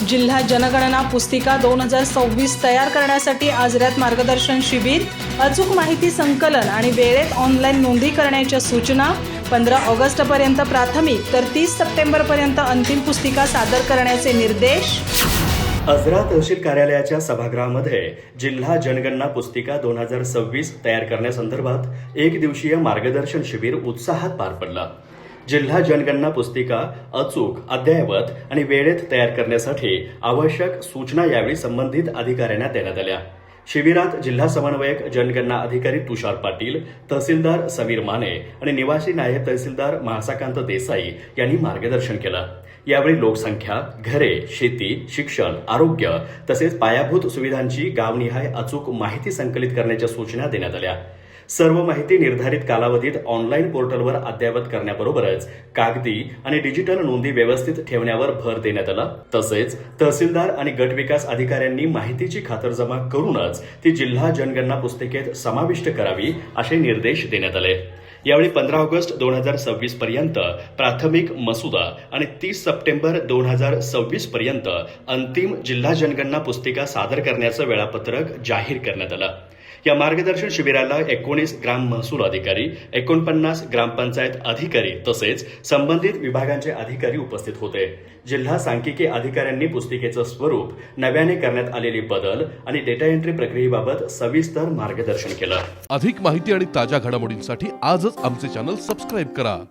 जिल्हा जनगणना पुस्तिका 2026 तयार करण्यासाठी आजऱ्यात मार्गदर्शन शिबिर, अचूक माहिती संकलन आणि वेळेत ऑनलाईन नोंदी करण्याच्या सूचना. 15 ऑगस्टपर्यंत प्राथमिक तर 30 सप्टेंबरपर्यंत अंतिम पुस्तिका सादर करण्याचे निर्देश. आजरा तहसील कार्यालयाच्या सभागृहामध्ये जिल्हा जनगणना पुस्तिका 2026 तयार करण्यासंदर्भात एक दिवसीय मार्गदर्शन शिबिर उत्साहात पार पडलं. जिल्हा जनगणना पुस्तिका अचूक, अद्ययावत आणि वेळेत तयार करण्यासाठी आवश्यक सूचना यावेळी संबंधित अधिकाऱ्यांना देण्यात आल्या. शिबिरात जिल्हा समन्वयक जनगणना अधिकारी तुषार पाटील, तहसीलदार समीर माने आणि निवासी नायब तहसीलदार महासाकांत देसाई यांनी मार्गदर्शन केलं. यावेळी लोकसंख्या, घरे, शेती, शिक्षण, आरोग्य तसेच पायाभूत सुविधांची गावनिहाय अचूक माहिती संकलित करण्याच्या सूचना देण्यात आल्या. सर्व माहिती निर्धारित कालावधीत ऑनलाईन पोर्टलवर अद्ययावत करण्याबरोबरच कागदी आणि डिजिटल नोंदी व्यवस्थित ठेवण्यावर भर देण्यात आला. तसेच तहसीलदार आणि गट विकास अधिकाऱ्यांनी माहितीची खातरजमा करूनच ती जिल्हा जनगणना पुस्तिकेत समाविष्ट करावी असे निर्देश देण्यात आले. यावेळी 15 ऑगस्ट 2026 पर्यंत प्राथमिक मसुदा आणि 30 सप्टेंबर 2026 पर्यंत अंतिम जिल्हा जनगणना पुस्तिका सादर करण्याचं वेळापत्रक जाहीर करण्यात आलं. या मार्गदर्शन शिबिराला 19 ग्राम महसूल अधिकारी, 49 ग्रामपंचायत अधिकारी तसेच संबंधित विभागांचे अधिकारी उपस्थित होते. जिल्हा सांख्यिकी अधिकाऱ्यांनी पुस्तिकेचं स्वरूप, नव्याने करण्यात आलेली बदल आणि डेटा एंट्री प्रक्रियेबाबत सविस्तर मार्गदर्शन केलं. अधिक माहिती आणि ताज्या घडामोडींसाठी आजच आमचे चॅनल सबस्क्राईब करा.